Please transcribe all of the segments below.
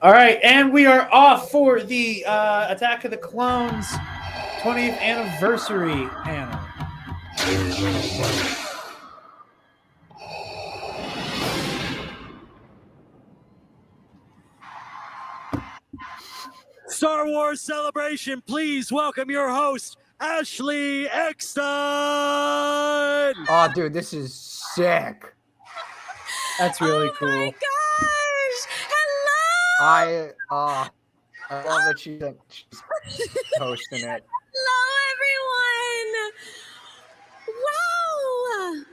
All right, and we are off for the Attack of the Clones 20th anniversary panel. Star Wars Celebration, please welcome your host, Ashley Eckstein. Oh, dude, this is sick. That's really cool. Oh my gosh! Hello! I love that she's hosting it. Hello, everyone! Wow!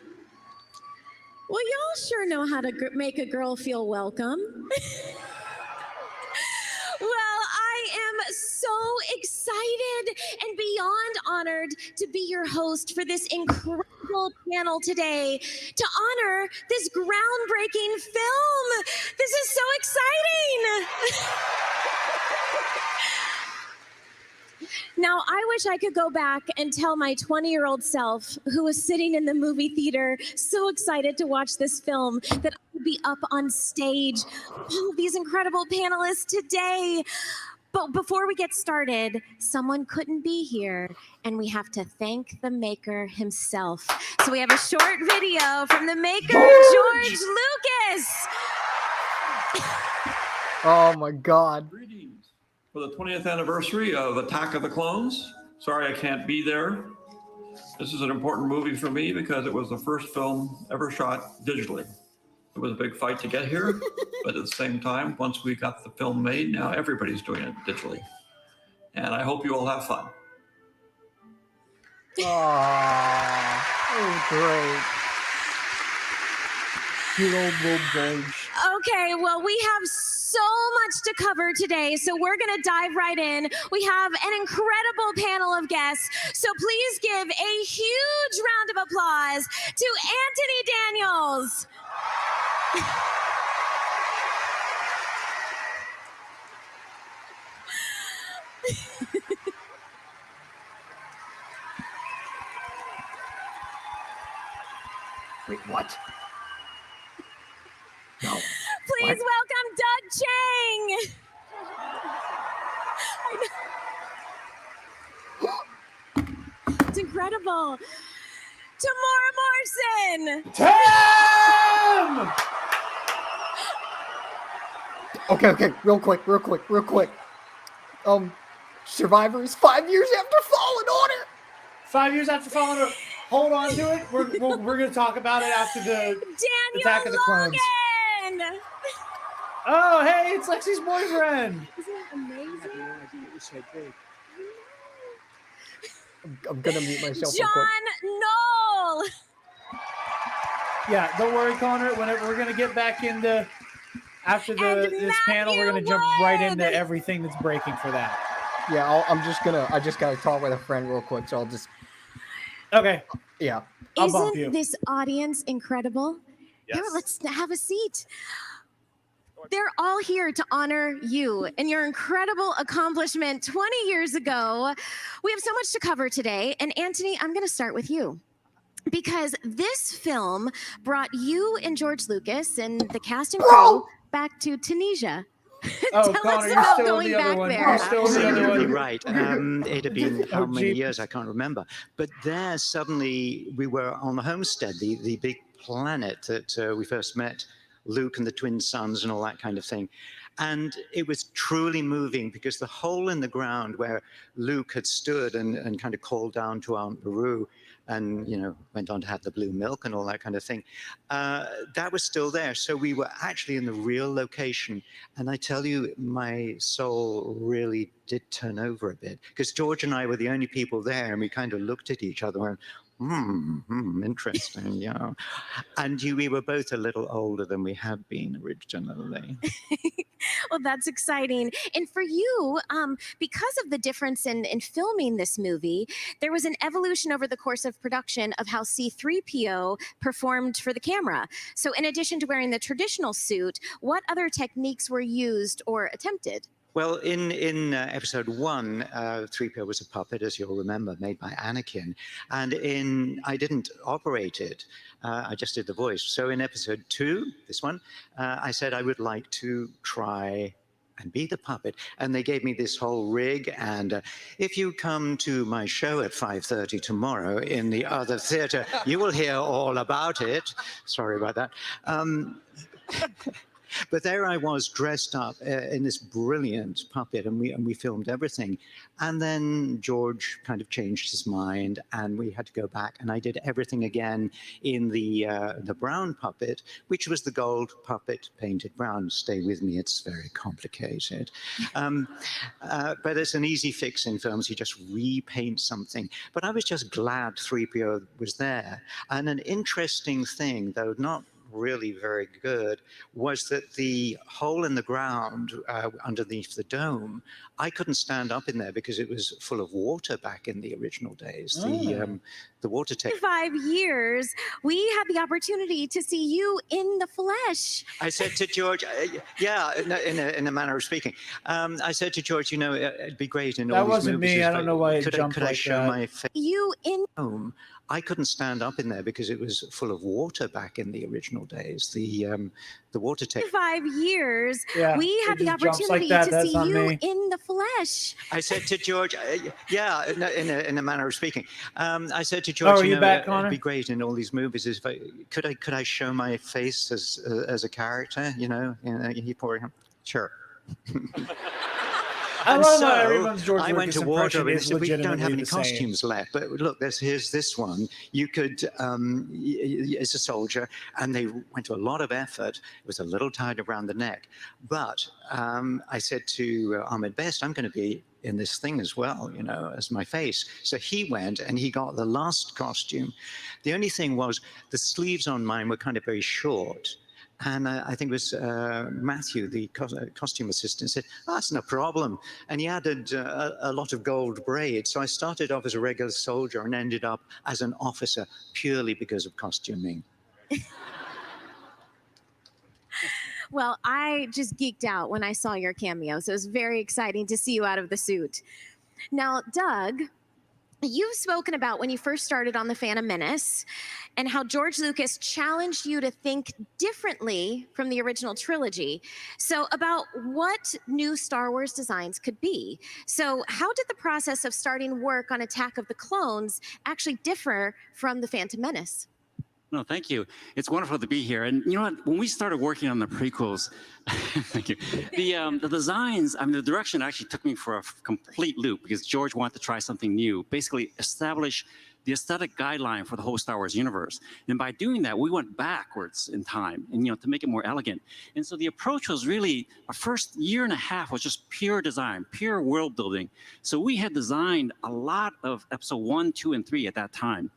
Well, y'all sure know how to make a girl feel welcome. Well, I am so excited and beyond honored to be your host for this incredible panel today to honor this groundbreaking film. This is so exciting. Now, I wish I could go back and tell my 20-year-old self who was sitting in the movie theater so excited to watch this film that I would be up on stage, all of these incredible panelists today. But before we get started, someone couldn't be here, and we have to thank the maker himself. So we have a short video from the maker, George Lucas. Oh my God. Greetings for the 20th anniversary of Attack of the Clones. Sorry I can't be there. This is an important movie for me because it was the first film ever shot digitally. It was a big fight to get here, but at the same time, once we got the film made, now everybody's doing it digitally. And I hope you all have fun. Oh, great. Good old little George. Okay, well, we have so much to cover today, so we're going to dive right in. We have an incredible panel of guests, so please give a huge round of applause to Anthony Daniels. Wait, what? No. Please welcome Doug Chang. It's incredible. Tamora Morrison. Tam! Okay, real quick. Survivors 5 years after Fallen Order. 5 years after Fallen Order. Hold on to it. We're going to talk about it after the Daniel Attack of the Clones. Logan. Oh, hey, it's Lexi's boyfriend. Isn't it amazing? I'm gonna mute myself real John quick. Knoll. Yeah, don't worry, Connor. Whenever we're going to get back into after this panel, we're going to jump right into everything that's breaking for that. Yeah, I just gotta talk with a friend real quick, so I'll just. Okay. Yeah. I'll bump you. Isn't this audience incredible? Yes. Here, let's have a seat. They're all here to honor you and your incredible accomplishment 20 years ago. We have so much to cover today. And Anthony, I'm going to start with you. Because this film brought you and George Lucas and the cast and crew back to Tunisia. Oh, Tell Connor, us you're about still going in the other back one. there. You're still in the other Absolutely one. right. It had been how many jeep. years? I can't remember. But there, suddenly, we were on the homestead, the big planet that we first met Luke and the twin sons and all that kind of thing. And it was truly moving because the hole in the ground where Luke had stood and kind of called down to Aunt Beru and, went on to have the blue milk and all that kind of thing, that was still there. So we were actually in the real location. And I tell you, my soul really did turn over a bit because George and I were the only people there, and we kind of looked at each other and interesting, And we were both a little older than we had been originally. Well, that's exciting. And for you, because of the difference in filming this movie, there was an evolution over the course of production of how C-3PO performed for the camera. So in addition to wearing the traditional suit, what other techniques were used or attempted? Well, in episode 1, 3PO was a puppet, as you'll remember, made by Anakin. And I didn't operate it. I just did the voice. So in episode 2, this one, I said I would like to try and be the puppet. And they gave me this whole rig. And if you come to my show at 5:30 tomorrow in the other theater, you will hear all about it. Sorry about that. But there I was dressed up in this brilliant puppet, and we filmed everything. And then George kind of changed his mind, and we had to go back, and I did everything again in the brown puppet, which was the gold puppet painted brown. Stay with me, it's very complicated. But it's an easy fix in films. You just repaint something. But I was just glad 3PO was there. And an interesting thing, though not really very good, was that the hole in the ground underneath the dome, I couldn't stand up in there because it was full of water back in the original days. The water tank. 5 years, we had the opportunity to see you in the flesh. I said to George, yeah, in a manner of speaking, I said to George, you know, it'd be great in all these movies. That wasn't me. I don't know why it jumped could I like show that. my face? You in Home. I couldn't stand up in there because it was full of water back in the original days. The water tank. 5 years, Yeah, we had it the just jumps opportunity like that. to That's see on you me. in the flesh. I said to George, yeah, in a manner of speaking, I said to George, are you back, Connor? it'd be great in all these movies if could I show my face as a character, you know? He poured him. Sure. I And love so how everyone's George I went Lucas to wardrobe impression and is said, we don't have legitimately any the same. costumes left, but look, here's this one. You could, as a soldier, and they went to a lot of effort. It was a little tied around the neck. But I said to Ahmed Best, I'm going to be in this thing as well, you know, as my face. So he went and he got the last costume. The only thing was the sleeves on mine were kind of very short. And I think it was Matthew, the costume assistant, said, oh, that's no problem. And he added a lot of gold braid. So I started off as a regular soldier and ended up as an officer purely because of costuming. Well, I just geeked out when I saw your cameo, so it was very exciting to see you out of the suit. Now, Doug, you've spoken about when you first started on The Phantom Menace and how George Lucas challenged you to think differently from the original trilogy. So about what new Star Wars designs could be. So how did the process of starting work on Attack of the Clones actually differ from The Phantom Menace? No, thank you. It's wonderful to be here. And you know what? When we started working on the prequels, thank you. The designs, I mean, the direction actually took me for a complete loop because George wanted to try something new, basically establish the aesthetic guideline for the whole Star Wars universe. And by doing that, we went backwards in time and, you know, to make it more elegant. And so the approach was really, our first year and a half was just pure design, pure world building. So we had designed a lot of episode 1, 2, and 3 at that time.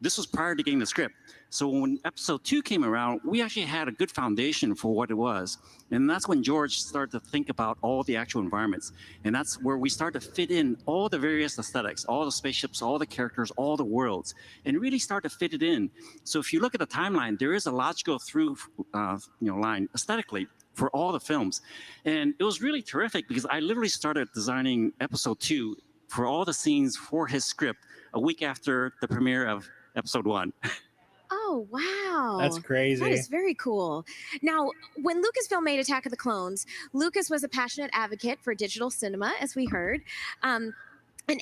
This was prior to getting the script. So when episode 2 came around, we actually had a good foundation for what it was. And that's when George started to think about all the actual environments. And that's where we started to fit in all the various aesthetics, all the spaceships, all the characters, all the worlds, and really start to fit it in. So if you look at the timeline, there is a logical through line aesthetically for all the films. And it was really terrific because I literally started designing episode 2 for all the scenes for his script a week after the premiere of episode 1. Oh, wow. That's crazy. That is very cool. Now, when Lucasfilm made Attack of the Clones, Lucas was a passionate advocate for digital cinema, as we heard, and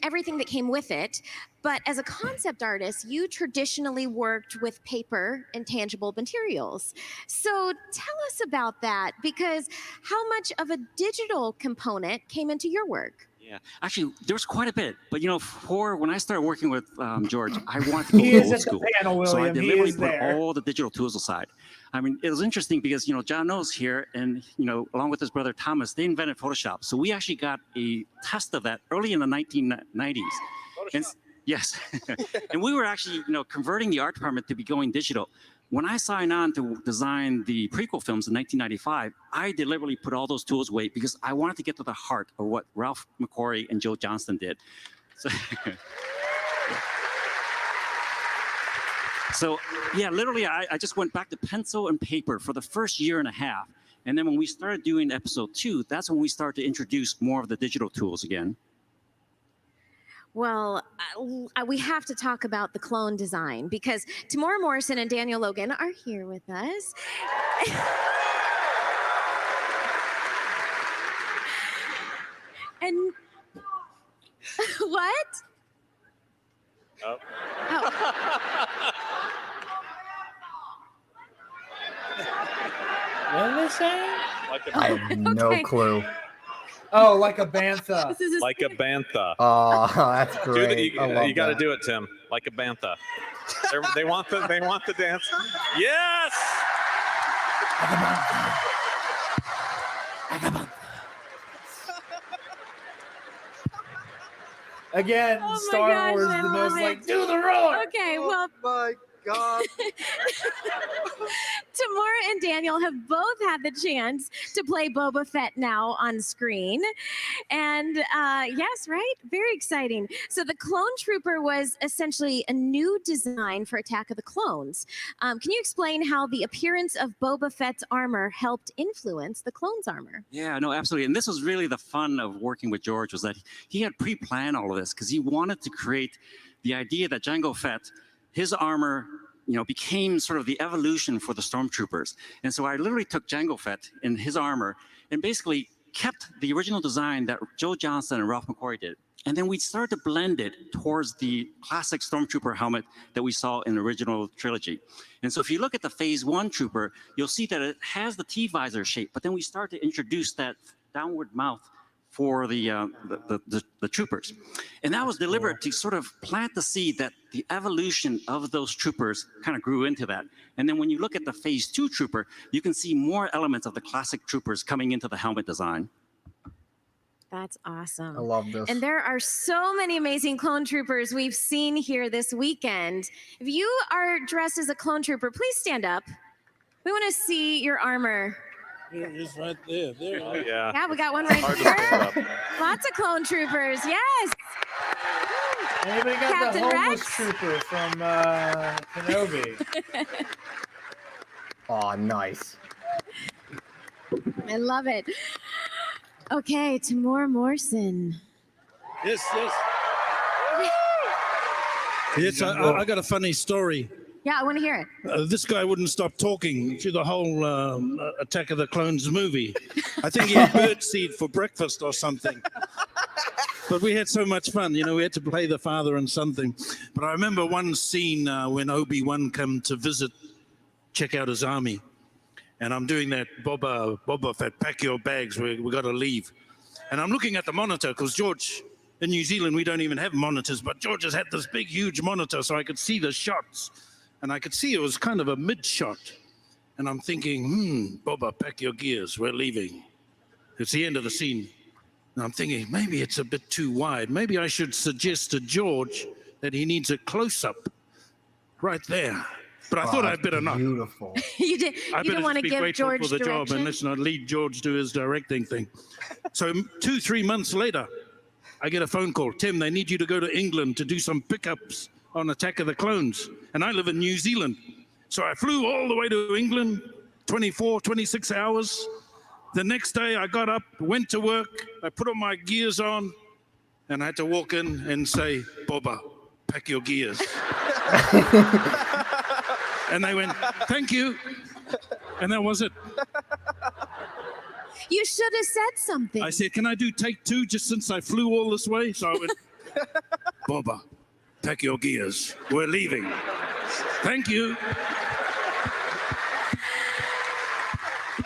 everything that came with it. But as a concept artist, you traditionally worked with paper and tangible materials. So tell us about that, because how much of a digital component came into your work? Yeah, actually, there was quite a bit. But, you know, when I started working with George, I wanted to go He is old at the school. panel, So I William. He deliberately is put there. all the digital tools aside. I mean, it was interesting because, you know, John knows here and, you know, along with his brother Thomas, they invented Photoshop. So we actually got a test of that early in the 1990s. And, yes. And we were actually, you know, converting the art department to be going digital. When I signed on to design the prequel films in 1995, I deliberately put all those tools away because I wanted to get to the heart of what Ralph McQuarrie and Joe Johnston did. So yeah, literally, I just went back to pencil and paper for the first year and a half. And then when we started doing episode 2, that's when we started to introduce more of the digital tools again. Well, we have to talk about the clone design because Tamora Morrison and Daniel Logan are here with us. And what? Oh. What are they saying? I have no Okay. clue. Oh, like a bantha. This is Like a bantha. Oh, that's Do great. I love you got to that. do it, Tim. Like a bantha. They want the dance. Yes. Again, Oh my Star gosh, Wars, I the most love like, it. do the roar. okay. Well, My God. Tamora and Daniel have both had the chance to play Boba Fett now on screen. And yes, right? Very exciting. So the Clone Trooper was essentially a new design for Attack of the Clones. Can you explain how the appearance of Boba Fett's armor helped influence the clone's armor? Yeah, no, absolutely. And this was really the fun of working with George, was that he had pre-planned all of this because he wanted to create the idea that Jango Fett, his armor, became sort of the evolution for the stormtroopers. And so I literally took Jango Fett in his armor and basically kept the original design that Joe Johnston and Ralph McQuarrie did. And then we started to blend it towards the classic stormtrooper helmet that we saw in the original trilogy. And so if you look at the Phase 1 trooper, you'll see that it has the T-visor shape, but then we start to introduce that downward mouth for the troopers. And that was deliberate to sort of plant the seed that the evolution of those troopers kind of grew into that. And then when you look at the Phase 2 trooper, you can see more elements of the classic troopers coming into the helmet design. That's awesome. I love this. And there are so many amazing clone troopers we've seen here this weekend. If you are dressed as a clone trooper, please stand up. We want to see your armor. Yeah, it's right there. Oh, yeah. Yeah, we got one right Hard to stand here. up. Lots of clone troopers. Yes. Anybody got Captain the homeless Rex? trooper from Kenobi? Oh, nice. I love it. Okay, Tamora Morrison. Yes. Yes, I got a funny story. Yeah, I want to hear it. This guy wouldn't stop talking through the whole Attack of the Clones movie. I think he had birdseed for breakfast or something. But we had so much fun, we had to play the father and something. But I remember one scene when Obi-Wan came to visit, check out his army. And I'm doing that Boba Fett, pack your bags, we got to leave. And I'm looking at the monitor because George, in New Zealand, we don't even have monitors, but George has had this big, huge monitor so I could see the shots. And I could see it was kind of a mid-shot. And I'm thinking, Boba, pack your gears, we're leaving. It's the end of the scene. And I'm thinking, maybe it's a bit too wide. Maybe I should suggest to George that he needs a close-up right there. But I thought I'd better not. Beautiful. You I didn't want to be give grateful George for the job direction? and let's not lead George to his directing thing. So 2-3 months later, I get a phone call. Tim, they need you to go to England to do some pickups on Attack of the Clones. And I live in New Zealand. So I flew all the way to England, 24, 26 hours. The next day I got up, went to work, I put all my gears on, and I had to walk in and say, Boba, pack your gears. And they went, thank you. And that was it. You should have said something. I said, can I do take 2 just since I flew all this way? So I went, Boba, pack your gears. We're leaving. Thank you.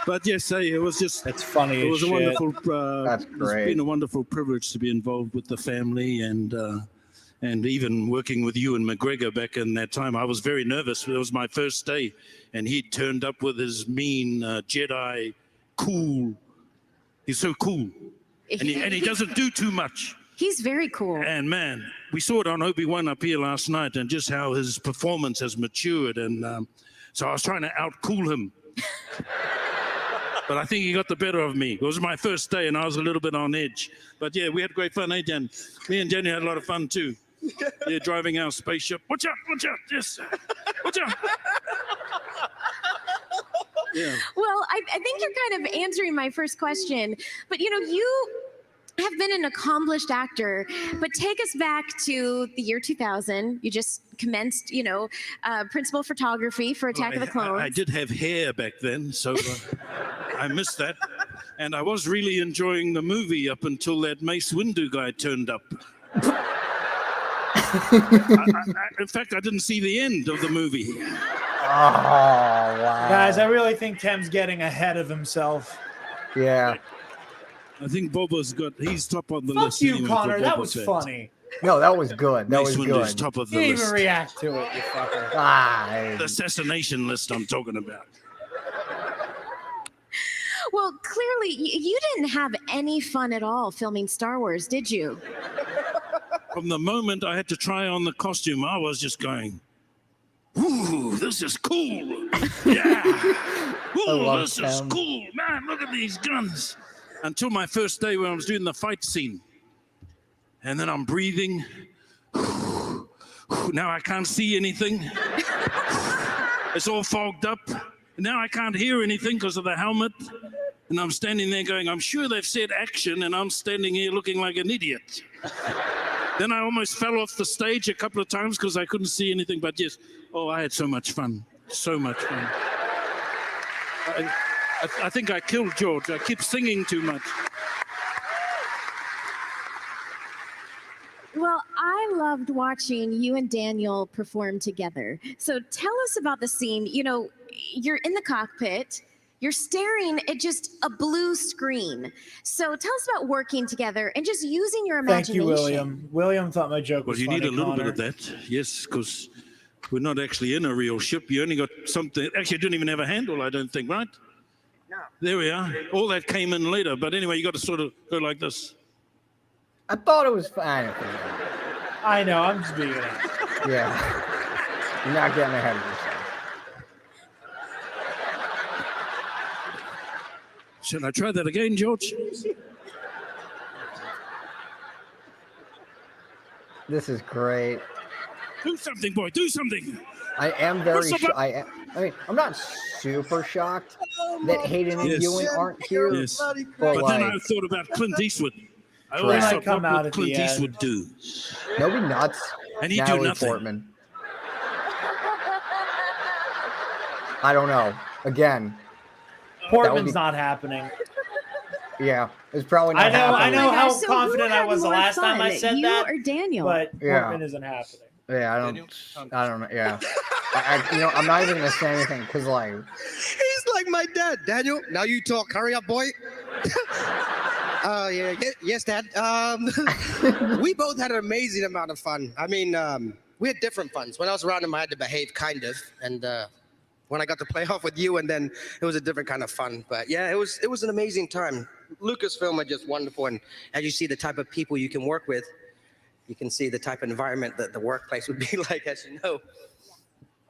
But yes, it was just, That's funny it as was a shit. wonderful, That's it's great. been a wonderful privilege to be involved with the family and even working with Ewan McGregor back in that time. I was very nervous. It was my first day, and he turned up with his mean Jedi, cool. He's so cool, and he doesn't do too much. He's very cool. And man, we saw it on Obi-Wan up here last night, and just how his performance has matured. And so I was trying to out-cool him. But I think he got the better of me. It was my first day, and I was a little bit on edge. But yeah, we had great fun, eh, Jan? Me and Jenny had a lot of fun too. Yeah, driving our spaceship. Watch out, yes. Watch out. Yeah. Well, I think you're kind of answering my first question, but you have been an accomplished actor, but take us back to the year 2000. You just commenced, principal photography for Attack of the Clones. I did have hair back then, so I missed that. And I was really enjoying the movie up until that Mace Windu guy turned up. In fact, I didn't see the end of the movie. Oh, wow. Guys, I really think Tim's getting ahead of himself. Yeah. I think he's top on the Fuck list. you, anyway, Connor. for That Boba was Fett. funny. No, that was good. That Mace was Windu's good. top of You the didn't list. even react to it, you fucker. The assassination list I'm talking about. Well, clearly, you didn't have any fun at all filming Star Wars, did you? From the moment I had to try on the costume, I was just going, ooh, this is cool. Yeah. Ooh, this is cool. Man, look at these guns. Until my first day when I was doing the fight scene. And then I'm breathing. Now I can't see anything. It's all fogged up. Now I can't hear anything because of the helmet. And I'm standing there going, I'm sure they've said action, and I'm standing here looking like an idiot. Then I almost fell off the stage a couple of times because I couldn't see anything. But yes, I had so much fun. So much fun. I think I killed George. I keep singing too much. Well, I loved watching you and Daniel perform together. So tell us about the scene. You're in the cockpit. You're staring at just a blue screen. So tell us about working together and just using your Thank imagination. you, William. William thought my joke was Well, you funny, need a little Connor. bit of that, yes, because we're not actually in a real ship. You only got something. Actually, you didn't even have a handle, I don't think, right? No. There we are. All that came in later. But anyway, you got to sort of go like this. I thought it was fine. I know, I'm just being honest. Yeah. You're not getting ahead of yourself. Should I try that again, George? This is great. Do something, boy. Do something. I am very I'm not super shocked that Hayden and Yes. Ewan aren't here. Yes. But Then I thought about Clint Eastwood. I always Right. thought, Come what out would at Clint the end. Eastwood do? Nobody nuts. And he'd do Natalie nothing. Portman. I don't know. Again, Portman's not happening. yeah, it's probably not I know happening. Oh my how gosh, so confident who I had was the more last time I fun, said you that, or Daniel? but Yeah. Portman isn't happening. Yeah, I don't know. Yeah, I'm not even gonna say anything because He's like my dad. Daniel, now you talk. Hurry up, boy. Yes, Dad. We both had an amazing amount of fun. I mean, we had different funs. When I was around him, I had to behave kind of, and when I got to play off with you, and then it was a different kind of fun. But yeah, it was an amazing time. Lucasfilm are just wonderful, and as you see the type of people you can work with, you can see the type of environment that the workplace would be like, as you know.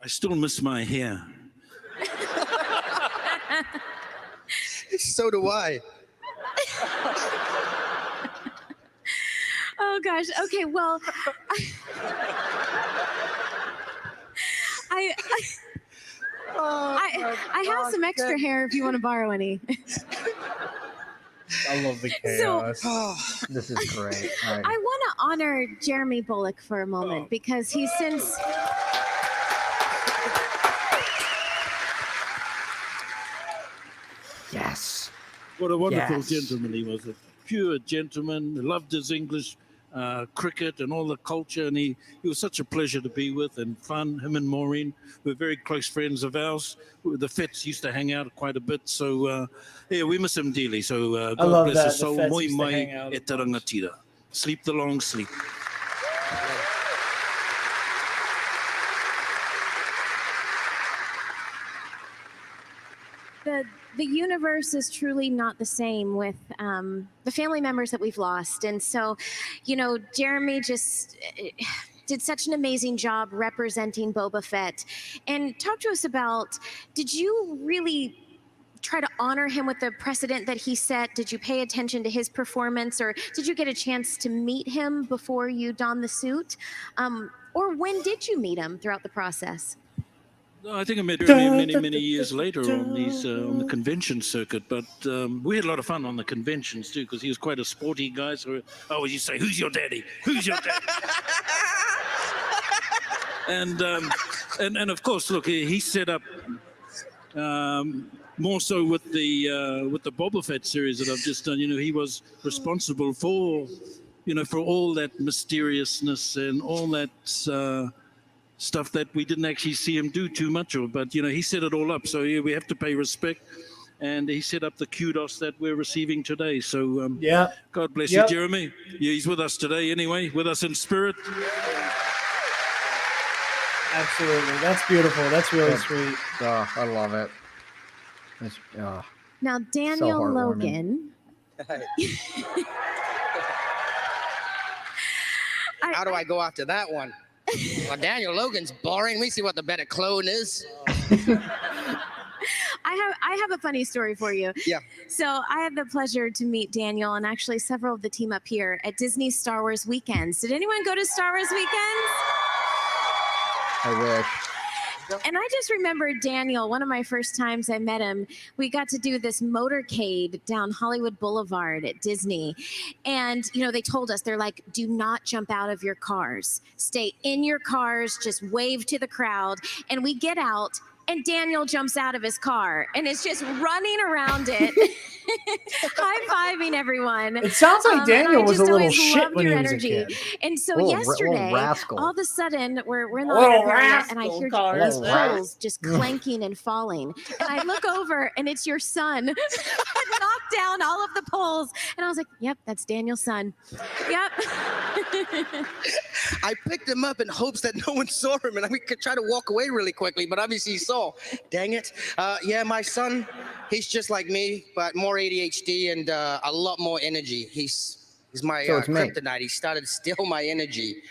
I still miss my hair. So do I. Oh gosh. Okay. Well, I have some extra hair if you want to borrow any. I love the chaos. this is great. I want to honor Jeremy Bullock for a moment because he's since. Yes. What a wonderful Yes. gentleman he was. A pure gentleman. Loved his English, cricket and all the culture. And he was such a pleasure to be with and fun. Him and Maureen were very close friends of ours. The Fets used to hang out quite a bit. So, yeah, we miss him dearly. So, love God bless that. his The soul. Fets Moi used to mai hang out e a bunch. tarangatira. Sleep the long sleep. The universe is truly not the same with the family members that we've lost. And so, Jeremy just did such an amazing job representing Boba Fett. And talk to us about, did you really try to honor him with the precedent that he set? Did you pay attention to his performance, or did you get a chance to meet him before you donned the suit? Or when did you meet him throughout the process? I think I met Jeremy many years later on on the convention circuit, but we had a lot of fun on the conventions too, because he was quite a sporty guy. So, you say, "Who's your daddy? Who's your daddy?" and of course, look, he set up more so with the Boba Fett series that I've just done. He was responsible for all that mysteriousness and all that stuff that we didn't actually see him do too much of. But he set it all up. So we have to pay respect. And he set up the kudos that we're receiving today. So God bless you, Jeremy. Yeah, he's with us today anyway, with us in spirit. Absolutely. That's beautiful. That's really sweet. Oh, I love it. Now, Daniel so Logan. How do I go after that one? Well, Daniel Logan's boring. Let me see what the better clone is. I have a funny story for you. Yeah. So I had the pleasure to meet Daniel and actually several of the team up here at Disney Star Wars Weekends. Did anyone go to Star Wars Weekends? I wish. And I just remember Daniel, one of my first times I met him, we got to do this motorcade down Hollywood Boulevard at Disney. And, they told us, they're like, do not jump out of your cars. Stay in your cars, just wave to the crowd. And we get out, and Daniel jumps out of his car and is just running around it, high-fiving everyone. It sounds like Daniel was a little shit when he was a kid. And so yesterday, all of a sudden, we're in the Little library and I rascal hear cars. these poles just clanking and falling. And I look over and it's your son knocked down all of the poles. And I was like, yep, that's Daniel's son. Yep. I picked him up in hopes that no one saw him, and we could try to walk away really quickly, but obviously he saw. Dang it. Yeah, my son, he's just like me, but more ADHD and a lot more energy. He's my kryptonite. He started to steal my energy.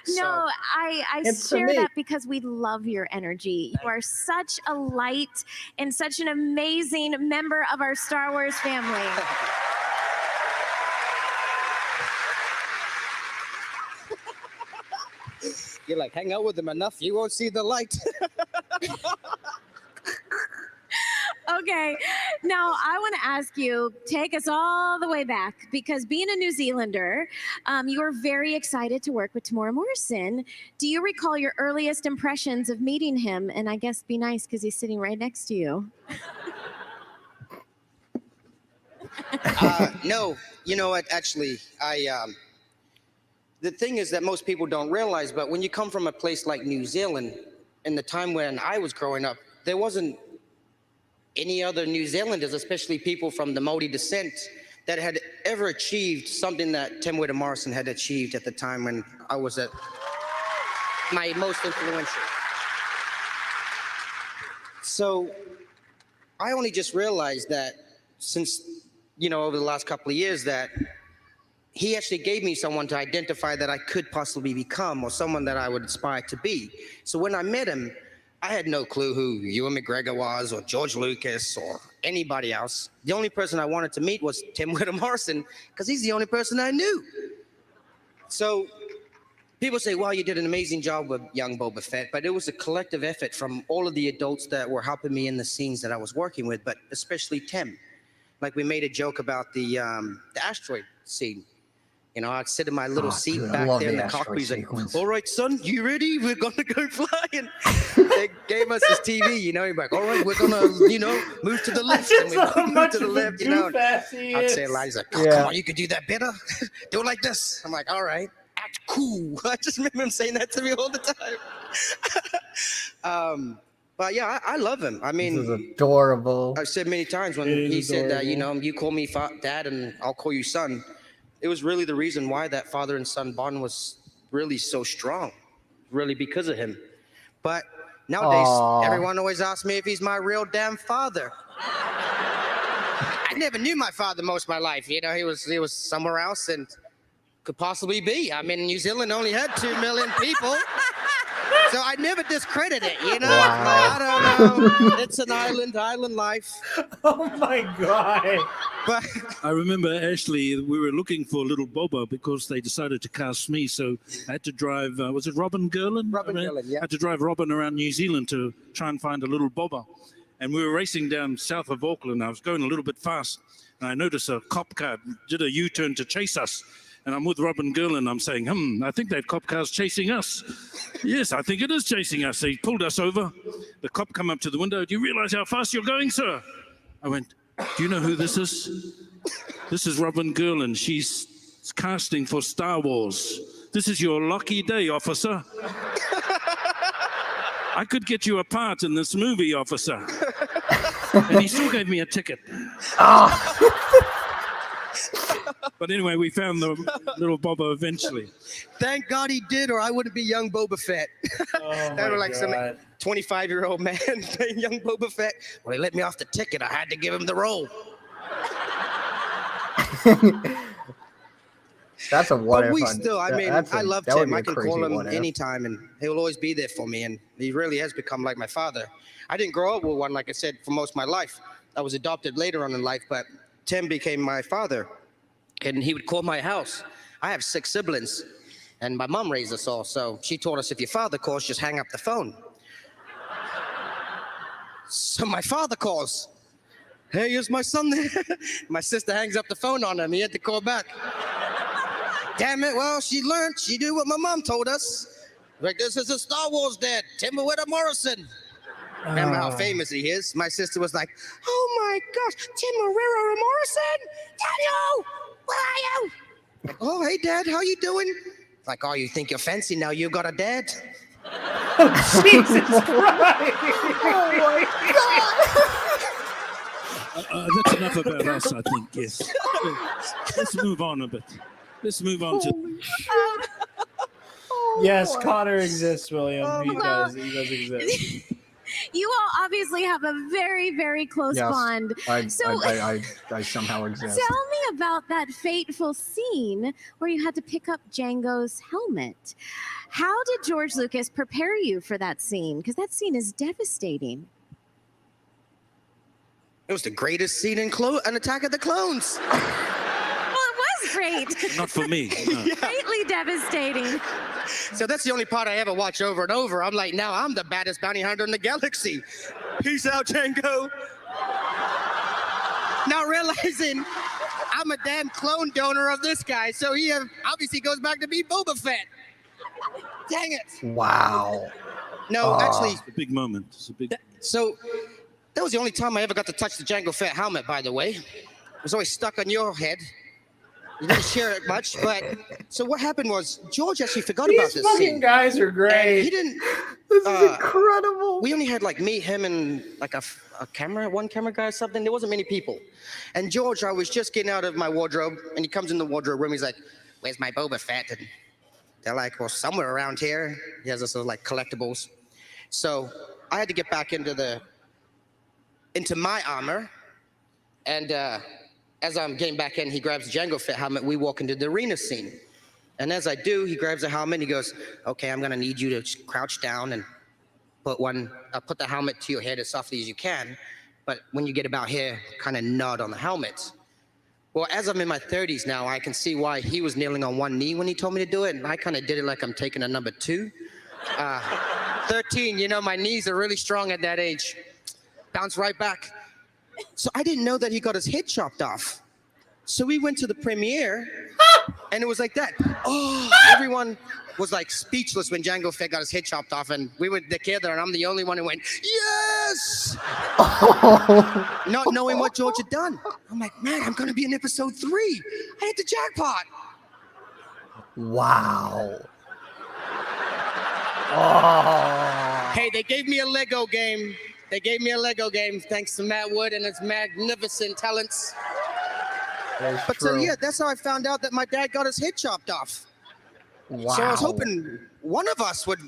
No, I share that because we love your energy. You are such a light and such an amazing member of our Star Wars family. You're like, hang out with him enough, you won't see the light. Okay, now I want to ask you, take us all the way back, because being a New Zealander, you were very excited to work with Tamora Morrison. Do you recall your earliest impressions of meeting him? And I guess be nice, because he's sitting right next to you. No, you know what, actually, the thing is that most people don't realize, but when you come from a place like New Zealand, in the time when I was growing up, there wasn't any other New Zealanders, especially people from the Maori descent, that had ever achieved something that Tamora Morrison had achieved at the time when I was at my most influential. So I only just realized that since, over the last couple of years, that he actually gave me someone to identify that I could possibly become, or someone that I would aspire to be. So when I met him, I had no clue who Ewan McGregor was, or George Lucas, or anybody else. The only person I wanted to meet was Tamora Morrison, because he's the only person I knew. So people say, well, you did an amazing job with young Boba Fett, but it was a collective effort from all of the adults that were helping me in the scenes that I was working with, but especially Tim. Like, we made a joke about the asteroid scene. I'd sit in my little seat back there in the cockpit. He's like, all right, son, you ready? We're going to go flying. They gave us his TV, He's like, all right, we're going to, move to the left. And we moved to the left, I'd say, he's like, oh, come on, you could do that better. Do it like this. I'm like, all right, act cool. I just remember him saying that to me all the time. But yeah, I love him. I mean, this is adorable. I've said many times when he said that, you call me dad and I'll call you son. It was really the reason why that father and son bond was really so strong, really because of him. But nowadays, everyone always asks me if he's my real damn father. I never knew my father most of my life. He was somewhere else and could possibly be. I mean, New Zealand only had 2 million people. So I never discredit it, Wow. Like, I don't know. It's an island life. Oh my God. But I remember, Ashley, we were looking for little Boba because they decided to cast me. So I had to drive, was it Robin Gurlin? Robin Gurlin, yeah. I had to drive Robin around New Zealand to try and find a little Boba. And we were racing down south of Auckland. I was going a little bit fast. And I noticed a cop car did a U-turn to chase us. And I'm with Robin Gurlin. I'm saying, I think that cop car's chasing us. Yes, I think it is chasing us. He pulled us over. The cop come up to the window. Do you realize how fast you're going, sir? I went, do you know who this is? This is Robin Gurlin. She's casting for Star Wars. This is your lucky day, officer. I could get you a part in this movie, officer. And he still gave me a ticket. But anyway, we found the little Boba eventually. thank God he did, or I wouldn't be young Boba Fett. They were like some 25-year-old man playing young Boba Fett. Well, he let me off the ticket. I had to give him the role. That's a what But if. we still, I mean, I love that would Tim. be a I can crazy call him what if. anytime, and he'll always be there for me. And he really has become like my father. I didn't grow up with one, like I said, for most of my life. I was adopted later on in life, but Tim became my father. And he would call my house. I have 6 siblings, and my mom raised us all. So she told us, if your father calls, just hang up the phone. So my father calls. Hey, here's my son there. My sister hangs up the phone on him. He had to call back. Damn it, well, she learned. She knew what my mom told us. Like, this is a Star Wars dad, Tamora Morrison. Remember how famous he is? My sister was like, oh my gosh, Tamora Morrison? Daniel, where are you? Like, oh, hey, Dad, how you doing? Like, oh, you think you're fancy now? You got a dad? Jesus Christ! Oh my God! That's enough about us, I think, yes. Let's move on a bit. Let's move on to... Yes, Connor exists, William. He Well, does. He does exist. You all obviously have a very, very close Yes, bond. I somehow Tell exist. me about that fateful scene where you had to pick up Django's helmet. How did George Lucas prepare you for that scene? Because that scene is devastating. It was the greatest scene in Attack of the Clones. Well, it was great. Not for me. No. Greatly devastating. So that's the only part I ever watch over and over. I'm like, now I'm the baddest bounty hunter in the galaxy. Peace out, Django. Not realizing I'm a damn clone donor of this guy, so he obviously goes back to be Boba Fett. Dang it. Wow. No, actually, It's a big moment. It's a big... so that was the only time I ever got to touch the Jango Fett helmet, by the way. It was always stuck on your head. You didn't share it much, but so what happened was George actually forgot about These this fucking scene. guys are And great. he didn't. This is incredible. We only had like me, him, and like a one camera guy or something. There wasn't many people. And George, I was just getting out of my wardrobe, and he comes in the wardrobe room. He's like, "Where's my Boba Fett?" And they're like, "Well, somewhere around here." He has this little like collectibles. So I had to get back into my armor, and as I'm getting back in, he grabs the Jango Fett helmet. We walk into the arena scene. And as I do, he grabs the helmet and he goes, okay, I'm going to need you to crouch down and put the helmet to your head as softly as you can. But when you get about here, kind of nod on the helmet. Well, as I'm in my 30s now, I can see why he was kneeling on one knee when he told me to do it. And I kind of did it like I'm taking a number 2. 13, you know, my knees are really strong at that age. Bounce right back. So I didn't know that he got his head chopped off. So we went to the premiere, and it was like that. Oh, everyone was like speechless when Jango Fett got his head chopped off, and we were together, and I'm the only one who went, yes! Not knowing what George had done. I'm like, man, I'm gonna be in episode 3. I hit the jackpot. Wow. Oh. Hey, they gave me a Lego game. They gave me a Lego game, thanks to Matt Wood and his magnificent talents. That's But true. yeah, that's how I found out that my dad got his head chopped off. Wow. So I was hoping one of us would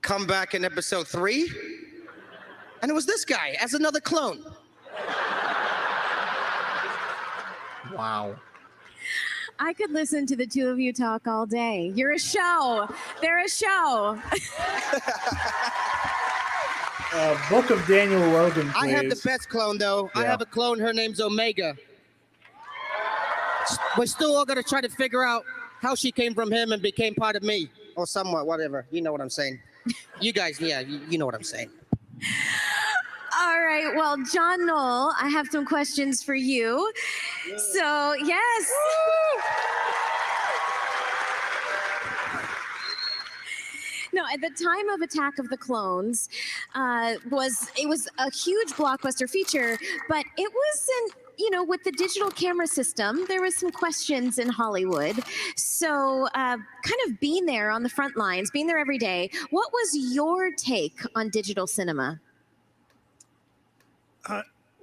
come back in episode 3. And it was this guy as another clone. Wow. I could listen to the two of you talk all day. You're a show. They're a show. Book of Daniel Logan, please. I have the best clone, though. I Yeah. have a clone. Her name's Omega. we're still all gonna try to figure out how she came from him and became part of me, or somewhat, whatever. You know what I'm saying? You guys, yeah, you know what I'm saying. All right, well, John Knoll, I have some questions for you. So, yes. No, at the time of Attack of the Clones, it was a huge blockbuster feature, but it wasn't, with the digital camera system, there was some questions in Hollywood. So kind of being there on the front lines, being there every day, what was your take on digital cinema?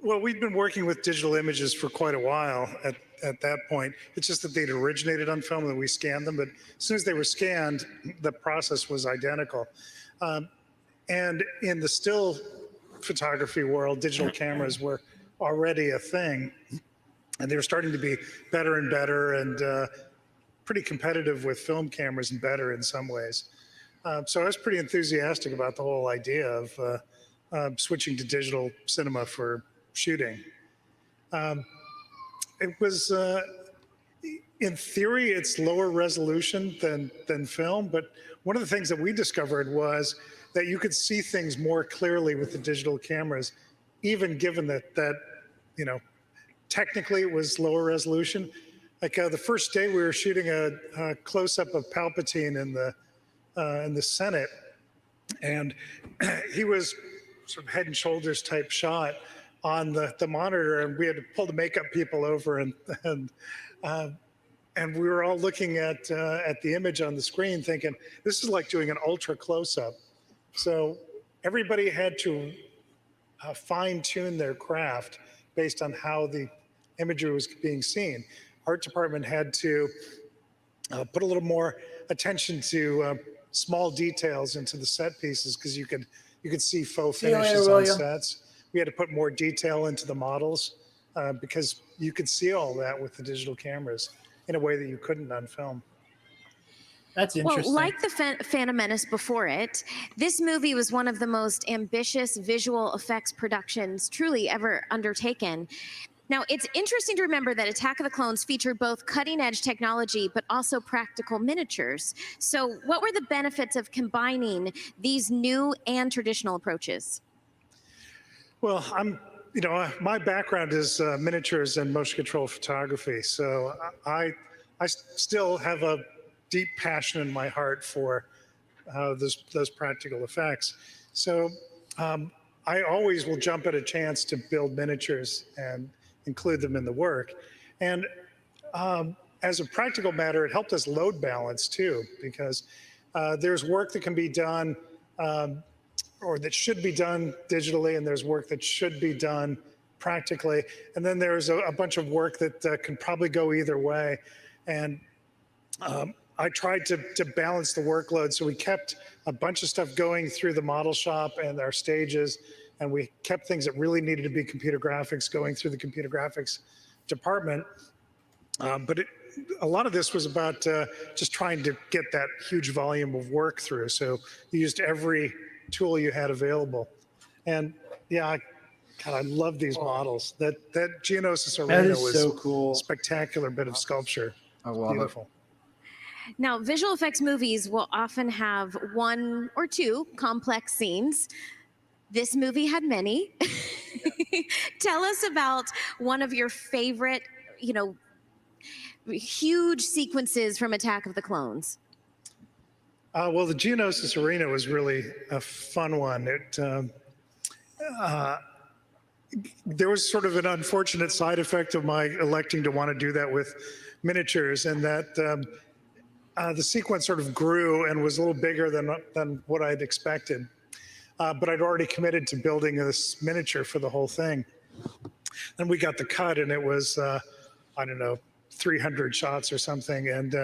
Well, we'd been working with digital images for quite a while at that point. It's just that they'd originated on film and we scanned them, but as soon as they were scanned, the process was identical. And in the still photography world, digital cameras were already a thing, and they were starting to be better and better and pretty competitive with film cameras and better in some ways. So I was pretty enthusiastic about the whole idea of switching to digital cinema for shooting. It was, in theory, it's lower resolution than film, but one of the things that we discovered was that you could see things more clearly with the digital cameras, even given that technically it was lower resolution. Like the first day we were shooting a close-up of Palpatine in the Senate, and he was sort of head and shoulders type shot on the monitor, and we had to pull the makeup people over, and we were all looking at the image on the screen thinking, this is like doing an ultra close-up. So everybody had to fine-tune their craft based on how the imagery was being seen. Art department had to put a little more attention to small details into the set pieces, because you could see faux finishes on sets. We had to put more detail into the models because you could see all that with the digital cameras in a way that you couldn't on film. That's interesting. Well, like the Phantom Menace before it, this movie was one of the most ambitious visual effects productions truly ever undertaken. Now, it's interesting to remember that Attack of the Clones featured both cutting-edge technology, but also practical miniatures. So what were the benefits of combining these new and traditional approaches? Well, my background is miniatures and motion control photography. So I still have a deep passion in my heart for those practical effects. So I always will jump at a chance to build miniatures and include them in the work. And as a practical matter, it helped us load balance too, because there's work that can be done or that should be done digitally, and there's work that should be done practically. And then there's a bunch of work that can probably go either way. And I tried to balance the workload. So we kept a bunch of stuff going through the model shop and our stages, and we kept things that really needed to be computer graphics going through the computer graphics department. But a lot of this was about just trying to get that huge volume of work through. So you used every tool you had available. And yeah, God, I love these models. That Geonosis Arena was so cool. A spectacular bit of sculpture. I love Beautiful. Now, visual effects movies will often have one or two complex scenes. This movie had many. Tell us about one of your favorite, huge sequences from Attack of the Clones. Well, the Geonosis Arena was really a fun one. There was sort of an unfortunate side effect of my electing to want to do that with miniatures, and that the sequence sort of grew and was a little bigger than what I'd expected. But I'd already committed to building this miniature for the whole thing. Then we got the cut, and it was, 300 shots or something. And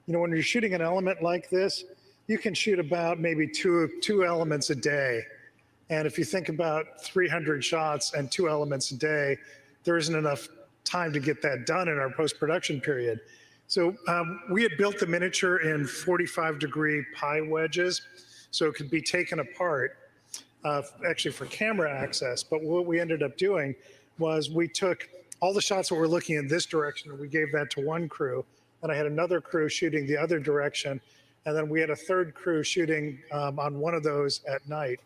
when you're shooting an element like this, you can shoot about maybe two elements a day. And if you think about 300 shots and 2 elements a day, there isn't enough time to get that done in our post-production period. So we had built the miniature in 45-degree pie wedges, so it could be taken apart, actually for camera access. But what we ended up doing was we took all the shots that we're looking in this direction, we gave that to one crew, and I had another crew shooting the other direction, and then we had a third crew shooting on one of those at night.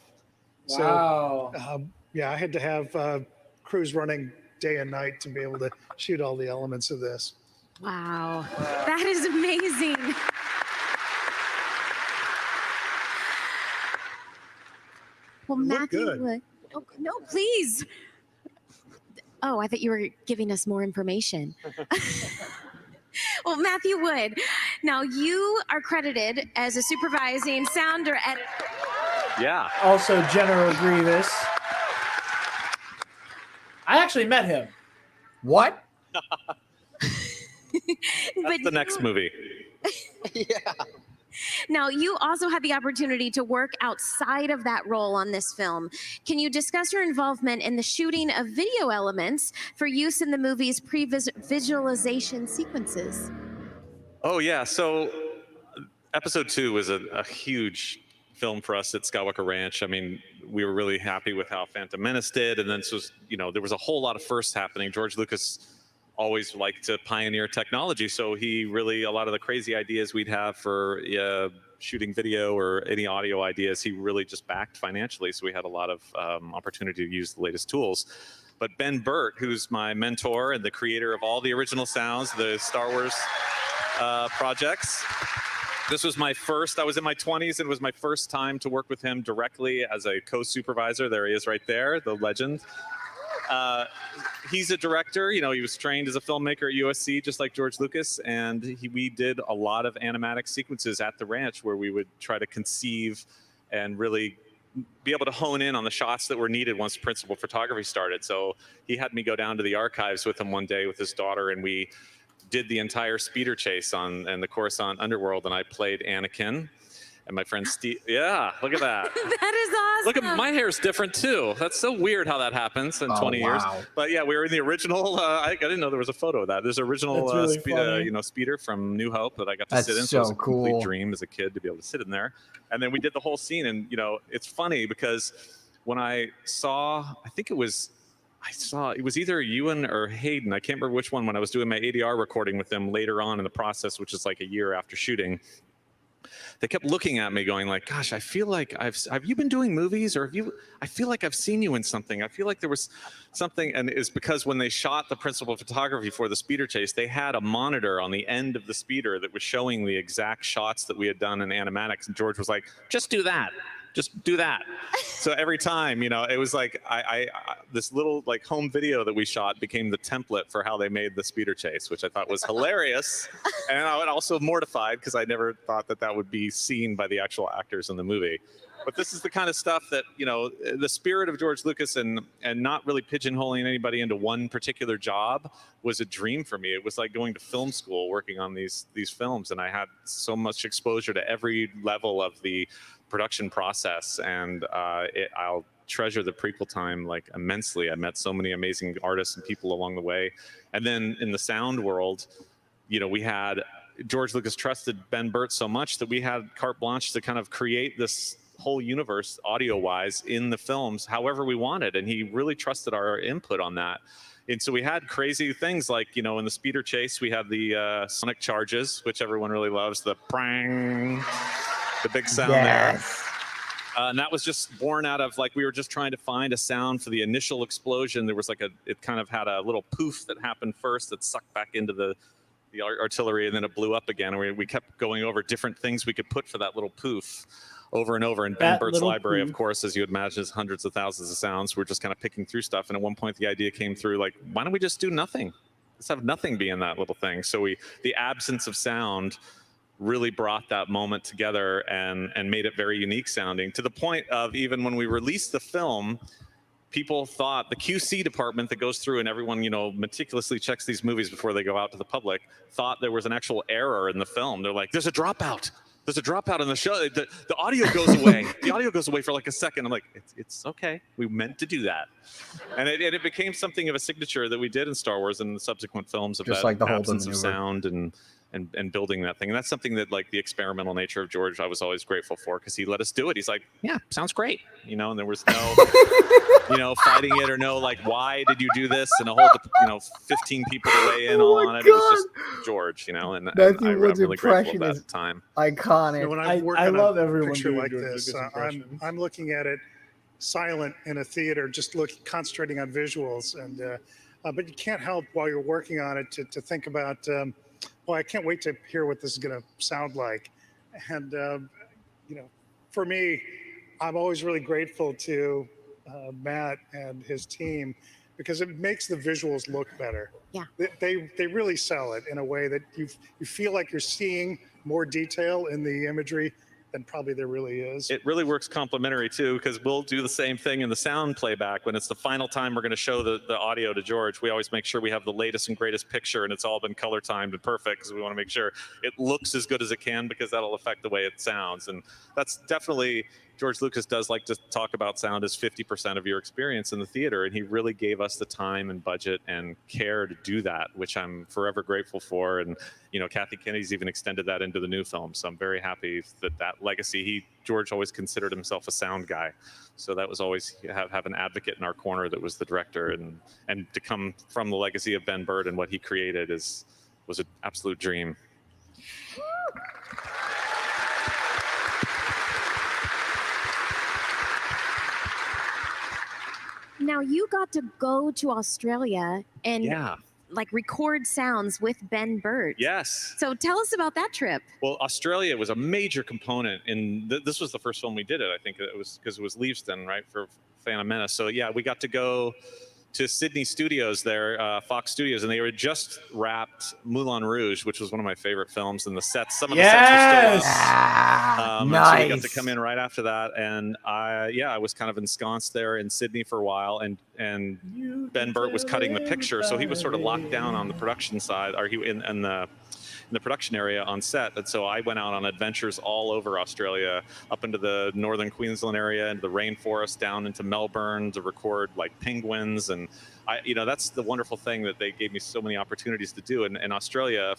Wow. So yeah, I had to have crews running day and night to be able to shoot all the elements of this. Wow. That is amazing. Well, Matthew, good. no, please. Oh, I thought you were giving us more information. Well, Matthew Wood, now you are credited as a supervising sound or editor. Yeah. Also, General Grievous. I actually met him. What? That's the next movie. Yeah. Now, you also had the opportunity to work outside of that role on this film. Can you discuss your involvement in the shooting of video elements for use in the movie's pre-visualization sequences? Oh, yeah. So episode 2 was a huge film for us at Skywalker Ranch. I mean, we were really happy with how Phantom Menace did. And then, there was a whole lot of firsts happening. George Lucas always liked to pioneer technology. So a lot of the crazy ideas we'd have for shooting video or any audio ideas, he really just backed financially. So we had a lot of opportunity to use the latest tools. But Ben Burtt, who's my mentor and the creator of all the original sounds, the Star Wars projects, this was my first, I was in my 20s, and it was my first time to work with him directly as a co-supervisor. There he is right there, the legend. He's a director. He was trained as a filmmaker at USC, just like George Lucas, and we did a lot of animatic sequences at the ranch where we would try to conceive and really be able to hone in on the shots that were needed once principal photography started. So he had me go down to the archives with him one day with his daughter, and we did the entire speeder chase and the Coruscant Underworld, and I played Anakin. And my friend Steve, yeah, look at that. That is awesome. Look at my hair's different too. That's so weird how that happens in 20 years. But yeah, we were in the original. I didn't know there was a photo of that. There's original really speeder from New Hope that I got to sit in. So it was a complete dream as a kid to be able to sit in there. And then we did the whole scene. And it's funny because when I think it was either Ewan or Hayden. I can't remember which one when I was doing my ADR recording with them later on in the process, which is like a year after shooting. They kept looking at me going like, gosh, I feel like have you been doing movies, or I feel like I've seen you in something. I feel like there was something. And it's because when they shot the principal photography for the speeder chase, they had a monitor on the end of the speeder that was showing the exact shots that we had done in animatics. And George was like, just do that. Just do that. So every time, it was like this little like home video that we shot became the template for how they made the speeder chase, which I thought was hilarious. And I was also mortified because I never thought that would be seen by the actual actors in the movie. But this is the kind of stuff that, the spirit of George Lucas and not really pigeonholing anybody into one particular job was a dream for me. It was like going to film school, working on these films. And I had so much exposure to every level of the production process. And I'll treasure the prequel time like immensely. I met so many amazing artists and people along the way. And then in the sound world, we had George Lucas trusted Ben Burtt so much that we had carte blanche to kind of create this whole universe audio-wise in the films however we wanted, and he really trusted our input on that. And so we had crazy things like, in the speeder chase, we had the sonic charges, which everyone really loves, the prang, the big sound there. And that was just born out of we were just trying to find a sound for the initial explosion. There was it kind of had a little poof that happened first that sucked back into the artillery, and then it blew up again. And we kept going over different things we could put for that little poof over and over. And Ben Burtt's library, of course, as you would imagine, is hundreds of thousands of sounds. We're just kind of picking through stuff. And at one point, the idea came through, why don't we just do nothing? Let's have nothing be in that little thing. So the absence of sound really brought that moment together and made it very unique sounding, to the point of even when we released the film, people thought, the QC department that goes through and everyone, meticulously checks these movies before they go out to the public, thought there was an actual error in the film. They're like, there's a dropout. There's a dropout in the show. The audio goes away. The audio goes away for a second. I'm like, it's okay. We meant to do that. And it became something of a signature that we did in Star Wars and the subsequent films of just that absence of sound and and building that thing. And that's something that, like, the experimental nature of George, I was always grateful for, because he let us do it. He's like, yeah, sounds great, and there was no fighting it, or no, like, why did you do this, and a whole 15 people to weigh in all on it. It was just George, and I'm really grateful at that time. Iconic. When I love everyone picture doing like George this, Lucas I'm looking at it silent in a theater, just concentrating on visuals, and but you can't help while you're working on it to think about, well, I can't wait to hear what this is going to sound like. And for me, I'm always really grateful to Matt and his team, because it makes the visuals look better. Yeah. They really sell it in a way that you feel like you're seeing more detail in the imagery than probably there really is. It really works complementary too, because we'll do the same thing in the sound playback. When it's the final time we're going to show the audio to George, we always make sure we have the latest and greatest picture, and it's all been color timed and perfect, because we want to make sure it looks as good as it can, because that'll affect the way it sounds. And that's definitely, George Lucas does like to talk about sound as 50% of your experience in the theater, and he really gave us the time and budget and care to do that, which I'm forever grateful for. And Kathy Kennedy's even extended that into the new film, so I'm very happy that legacy. George always considered himself a sound guy, so that was always have an advocate in our corner that was the director, and to come from the legacy of Ben Burtt and what he created was an absolute dream. Now, you got to go to Australia and like record sounds with Ben Burtt. Yes. So tell us about that trip. Well, Australia was a major component in this was the first film we did it. I think it was because it was Leavesden, right, for Phantom Menace. So yeah, we got to go to Sydney Studios there, Fox Studios, and they were just wrapped Moulin Rouge, which was one of my favorite films, and the sets, some of the sets were still up. Nice. So we got to come in right after that, and I was kind of ensconced there in Sydney for a while, and Ben Burtt was cutting the picture, so he was sort of locked down on the production side, or he in the production area on set. And so I went out on adventures all over Australia, up into the northern Queensland area, into the rainforest, down into Melbourne to record like penguins. And that's the wonderful thing, that they gave me so many opportunities to do. And Australia,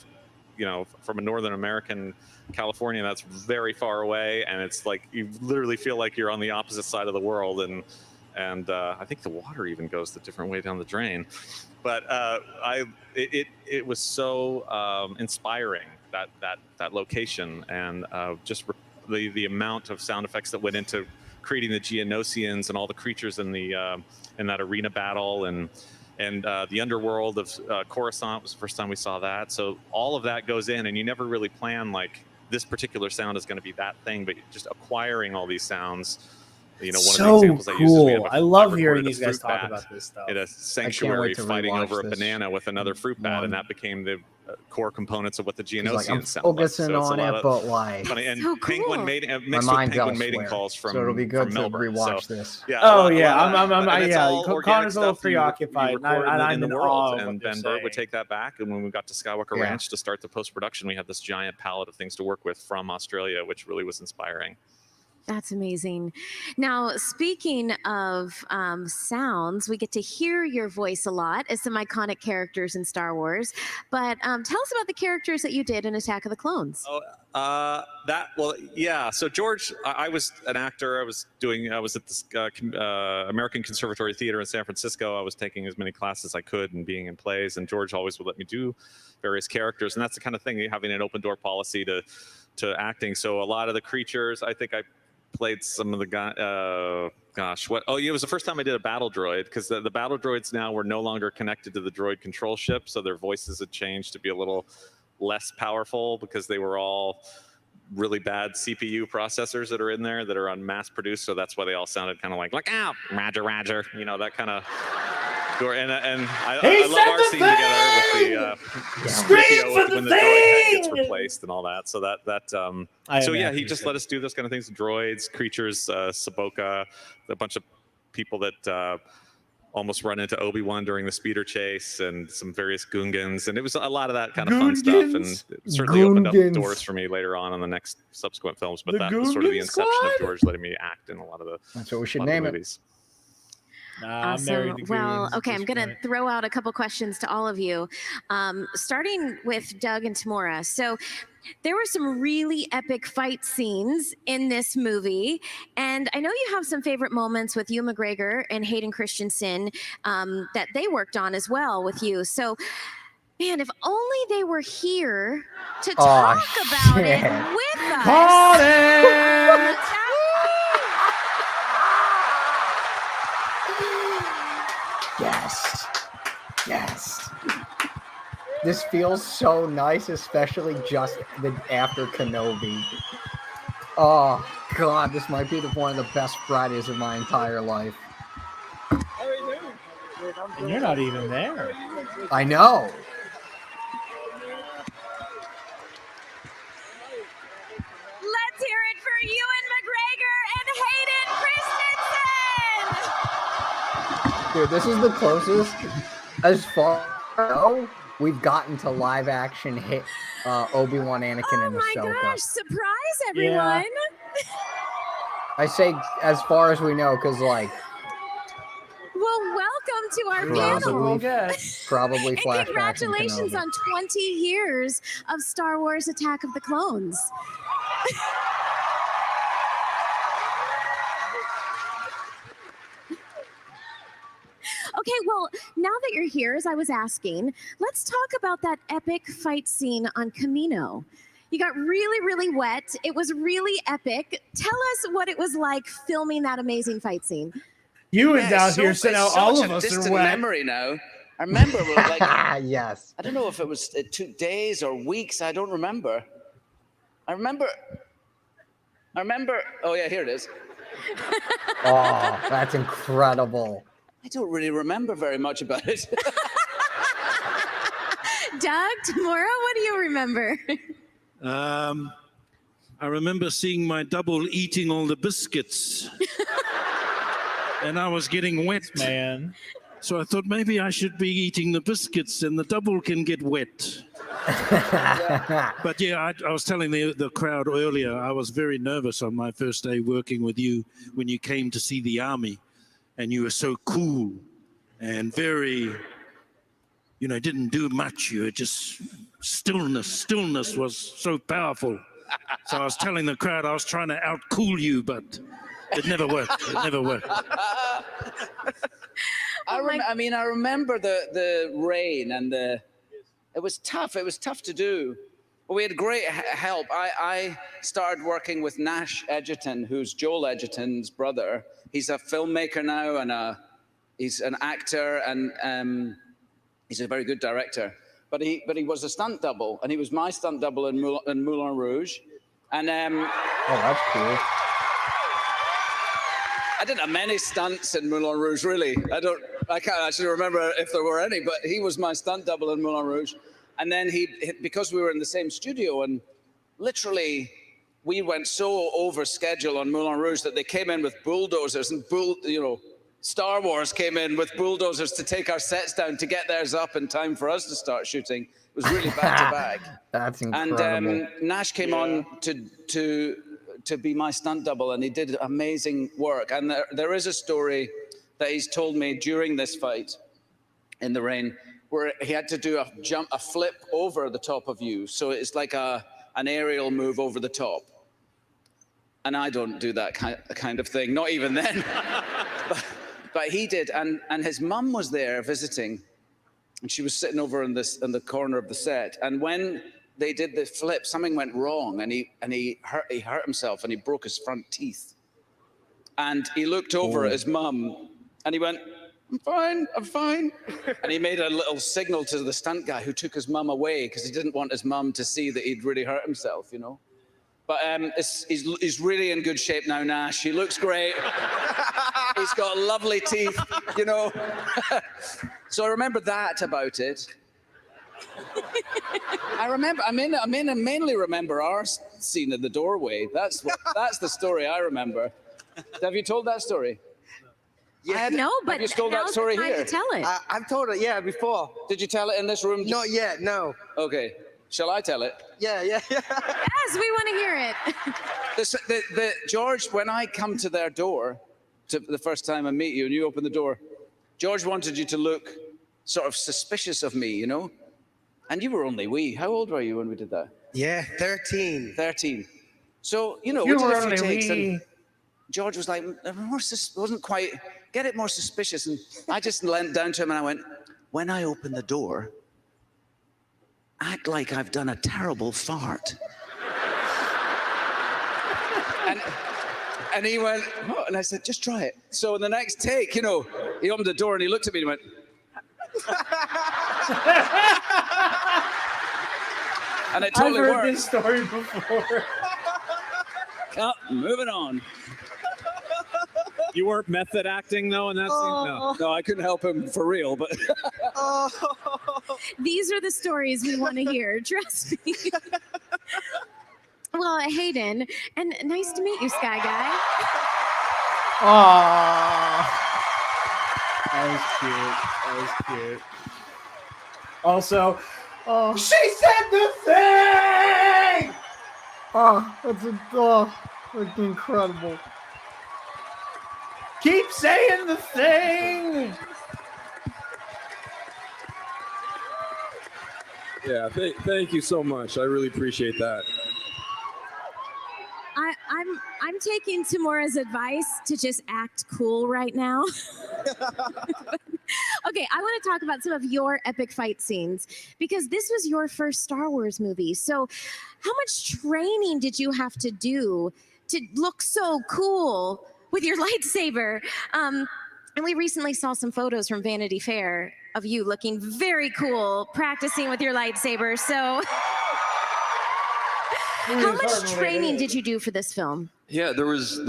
from a Northern American California, that's very far away. And it's like, you literally feel like you're on the opposite side of the world. And I think the water even goes the different way down the drain. But it was so inspiring, that location, and just the amount of sound effects that went into creating the Geonosians and all the creatures in that arena battle, and the underworld of Coruscant was the first time we saw that. So all of that goes in, and you never really plan like this particular sound is going to be that thing, but just acquiring all these sounds. One of the examples I use is I love hearing these guys talk about this stuff. In a sanctuary fighting over a banana with another fruit bat, and that became the core components of what the Geonosians sound like. Focusing on it, but like, funny. And so cool. penguin mating, mixed with penguin mating calls from so it'll be good to Melbourne. rewatch this. Yeah. Connor's a little preoccupied. I'm in the world, and Ben Burtt would take that back. And when we got to Skywalker Ranch to start the post-production, we had this giant palette of things to work with from Australia, which really was inspiring. That's amazing. Now, speaking of sounds, we get to hear your voice a lot as some iconic characters in Star Wars. But tell us about the characters that you did in Attack of the Clones. So George, I was an actor. I was at this American Conservatory Theater in San Francisco. I was taking as many classes as I could and being in plays. And George always would let me do various characters. And that's the kind of thing, having an open door policy to acting. So a lot of the creatures, I think I played some of the guys. It was the first time I did a battle droid, because the battle droids now were no longer connected to the droid control ship, so their voices had changed to be a little less powerful, because they were all really bad CPU processors that are in there that are on mass produced, so that's why they all sounded kind of like, look out, Roger, that kind of. And I love our scene together with the scream for the when the droid head gets replaced and all that. So he just let us do those kind of things: droids, creatures, Saboka, a bunch of people that almost run into Obi-Wan during the speeder chase, and some various Gungans, and it was a lot of that kind of fun stuff, and it certainly opened up doors for me later on in the next subsequent films. But that was sort of the inception of George letting me act in a lot of the. That's what we should name it. Nah, I'm married to Well, goons at okay, I'm this going to point. throw out a couple questions to all of you, starting with Doug and Tamora. So there were some really epic fight scenes in this movie, and I know you have some favorite moments with Ewan McGregor and Hayden Christensen that they worked on as well with you. So, man, if only they were here to talk about it with us. Caught it! Yes. Yes. This feels so nice, especially just after Kenobi. Oh, God, this might be one of the best Fridays of my entire life. And you're not even there. I know. Let's hear it for Ewan McGregor and Hayden Christensen! Dude, this is the closest, as far as I know, we've gotten to live action hit Obi-Wan, Anakin, and Ahsoka. Oh my gosh, surprise everyone! I say as far as we know, because like... Well, welcome to our Probably, panel. probably And flashbacks. congratulations on 20 years of Star Wars Attack of the Clones. Okay, well, now that you're here, as I was asking, let's talk about that epic fight scene on Kamino. You got really, really wet. It was really epic. Tell us what it was like filming that amazing fight scene. Ewan's out here saying how all of us are distant wet. memory now. I remember, like, yes. I don't know if it was 2 days or weeks. I don't remember. I remember. Oh yeah, here it is. Oh, that's incredible. I don't really remember very much about it. Doug, Tamora, what do you remember? I remember seeing my double eating all the biscuits. And I was getting wet. Man. So I thought maybe I should be eating the biscuits and the double can get wet. But yeah, I was telling the crowd earlier, I was very nervous on my first day working with you when you came to see the army. And you were so cool and very, didn't do much. You were just stillness. Stillness was so powerful. So I was telling the crowd I was trying to out-cool you, but it never worked. It never worked. I remember the rain and it was tough. It was tough to do. But we had great help. I started working with Nash Edgerton, who's Joel Edgerton's brother. He's a filmmaker now, and he's an actor, and he's a very good director. But he was a stunt double, and he was my stunt double in Moulin Rouge. And oh, that's cool. I didn't have many stunts in Moulin Rouge, really. I can't actually remember if there were any, but he was my stunt double in Moulin Rouge. And then because we were in the same studio, and literally we went so over schedule on Moulin Rouge that they came in with bulldozers and Star Wars came in with bulldozers to take our sets down to get theirs up in time for us to start shooting. It was really back to back. That's incredible. And Nash came on to be my stunt double, and he did amazing work. And there is a story that he's told me during this fight in the rain, where he had to do a flip over the top of you. So it's like an aerial move over the top. And I don't do that kind of thing, not even then. but he did, and his mum was there visiting, and she was sitting over in the corner of the set. And when they did the flip, something went wrong, and he hurt himself, and he broke his front teeth. And he looked over at his mum, and he went, I'm fine. And he made a little signal to the stunt guy who took his mum away because he didn't want his mum to see that he'd really hurt himself, But he's really in good shape now, Nash. He looks great. He's got lovely teeth, So I remember that about it. I mainly remember our scene in the doorway. That's the story I remember. Have you told that story? Yeah. No, but have you told that story here? To tell it. I've told it, yeah, before. Did you tell it in this room? Not yet, no. Okay. Shall I tell it? Yeah. Yes, we want to hear it. George, when I come to their door, the first time I meet you, and you open the door, George wanted you to look sort of suspicious of me, you know? And you were only wee. How old were you when we did that? Yeah, 13. 13. So, you know, You we did were a few only takes wee. and George was like, wasn't quite, get it more suspicious. And I just leant down to him and I went, when I open the door, act like I've done a terrible fart. And he went, oh, and I said, just try it. So in the next take, you know, he opened the door and he looked at me and he went, and it totally I've heard worked. this story before. Oh, moving on. You weren't method acting though, and that's No, I couldn't help him for real, but These are the stories we want to hear. Trust me. Well, Hayden, and nice to meet you, Sky Guy. Aww. That was cute. Also, Oh, she said the thing! that's incredible. Keep saying the thing! Yeah, thank you so much. I really appreciate that. I'm taking Tamora's advice to just act cool right now. Okay, I want to talk about some of your epic fight scenes because this was your first Star Wars movie. So how much training did you have to do to look so cool with your lightsaber? And we recently saw some photos from Vanity Fair of you looking very cool practicing with your lightsaber. So how much training did you do for this film? Yeah, there was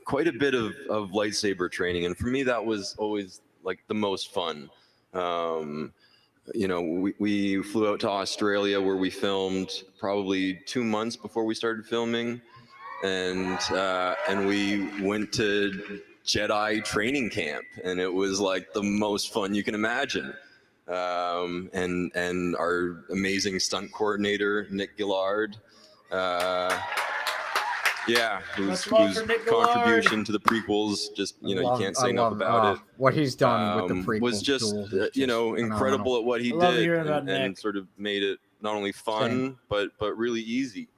quite a bit of lightsaber training, and for me that was always like the most fun. You know, we flew out to Australia where we filmed probably 2 months before we started filming, and we went to Jedi training camp, and it was like the most fun you can imagine. And our amazing stunt coordinator Nick Gillard, whose contribution to the prequels, just you can't say enough about it. What he's done with the prequels was just incredible at what he did, and sort of made it not only fun but really easy.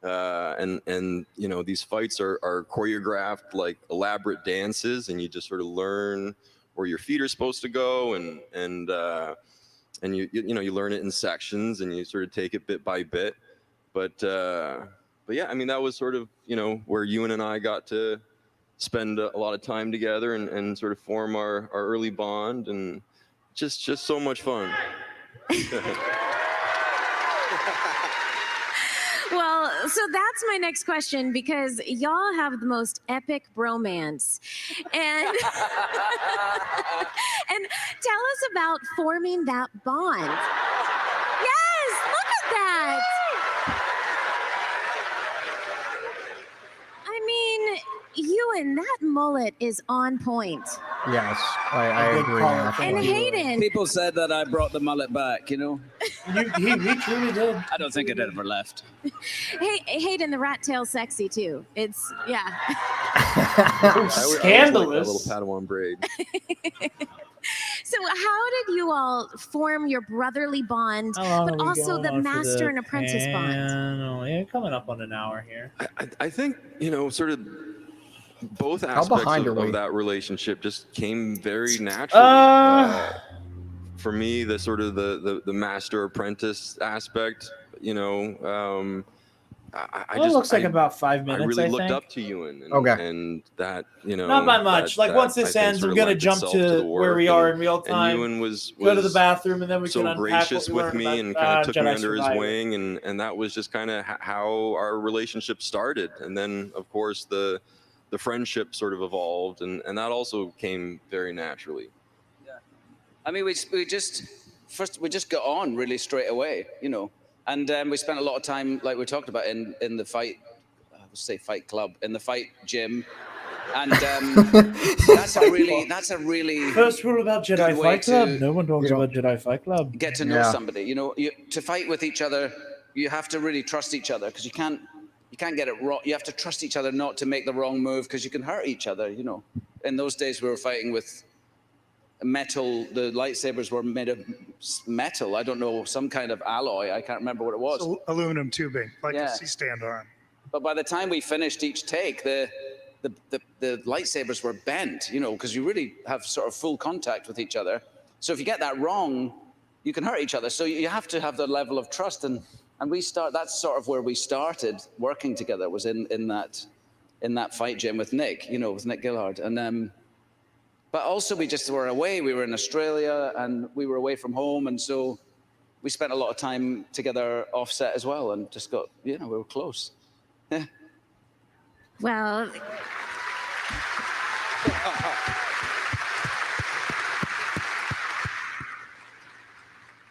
And these fights are choreographed like elaborate dances, and you just sort of learn where your feet are supposed to go, and you learn it in sections, and you sort of take it bit by bit. But yeah, I mean, that was sort of where Ewan and I got to spend a lot of time together and sort of form our early bond, and just so much fun. Well, so that's my next question because y'all have the most epic bromance. And, and tell us about forming that bond. Yes, look at that. I mean, Ewan, that mullet is on point. Yes, I agree. And Hayden. People said that I brought the mullet back, He truly did. I don't think it ever left. Hey, Hayden, the rat tail's sexy too. It's, yeah. Scandalous. I like that little Padawan braid. So how did you all form your brotherly bond, but also the master and apprentice bond? Yeah, coming up on an hour here. I think, sort of both aspects of that relationship just came very naturally. For me, the sort of the master apprentice aspect, It looks like about 5 minutes. I really looked think. up to Ewan, and that not by much. Once this ends, I'm gonna jump to where we are in real time. And Ewan was go to the bathroom, and then we so can gracious with me and kind of took Jedi me under Survivor. his wing, and that was just kind of how our relationship started. And then, of course, the friendship sort of evolved, and that also came very naturally. Yeah, I mean, we just got on really straight away, And we spent a lot of time, like we talked about, in the fight. I would say fight club, in the fight gym, and that's a really first rule about Jedi Fight Club. No one talks about Jedi Fight Club. Get to know somebody. To fight with each other, you have to really trust each other because you can't get it wrong. You have to trust each other not to make the wrong move because you can hurt each other. In those days we were fighting with metal. The lightsabers were made of metal. I don't know, some kind of alloy. I can't remember what it was. So aluminum tubing, like a C-stand arm. But by the time we finished each take, the lightsabers were bent, you know, because you really have sort of full contact with each other. So if you get that wrong, you can hurt each other. So you have to have the level of trust, and that's sort of where we started working together, was in that fight gym with Nick, you know, with Nick Gillard. And but also we just were away. We were in Australia and we were away from home, and so we spent a lot of time together offset as well, and just got, you know, we were close. Yeah. Well,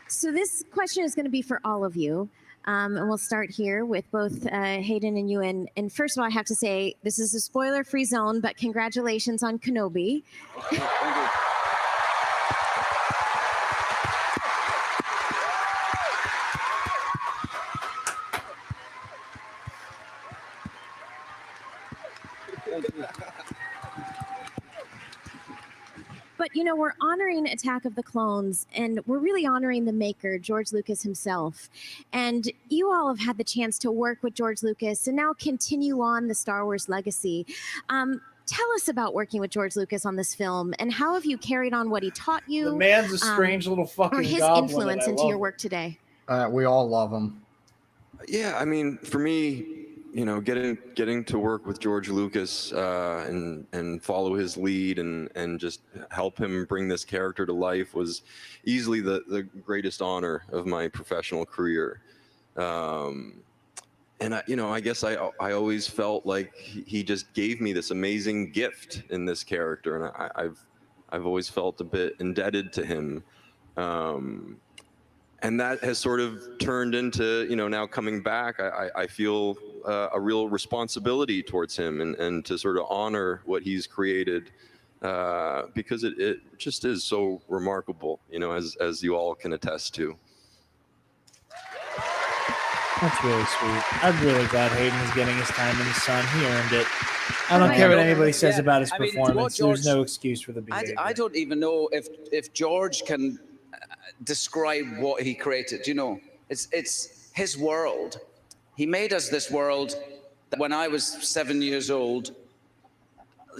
so this question is going to be for all of you. And we'll start here with both Hayden and you. And first of all, I have to say, this is a spoiler-free zone, but congratulations on Kenobi. Thank you. But, you know, we're honoring Attack of the Clones, and we're really honoring the maker, George Lucas himself. And you all have had the chance to work with George Lucas and now continue on the Star Wars legacy. Tell us about working with George Lucas on this film, and how have you carried on what he taught you? The man's a strange little fucking or his goblin, influence and I into love your it. work today. We all love him. Yeah, I mean, for me, you know, getting to work with George Lucas and follow his lead and just help him bring this character to life was easily the greatest honor of my professional career. And I guess I always felt like he just gave me this amazing gift in this character, and I've always felt a bit indebted to him. And that has sort of turned into, you know, now coming back, I feel a real responsibility towards him and to sort of honor what he's created, because it just is so remarkable, you know, as you all can attest to. That's really sweet. I'm really glad Hayden is getting his time in the sun. He earned it. I don't care what anybody says about his performance. There's no excuse for the behavior. I don't even know if George can describe what he created. You know, it's his world. He made us this world that when I was 7 years old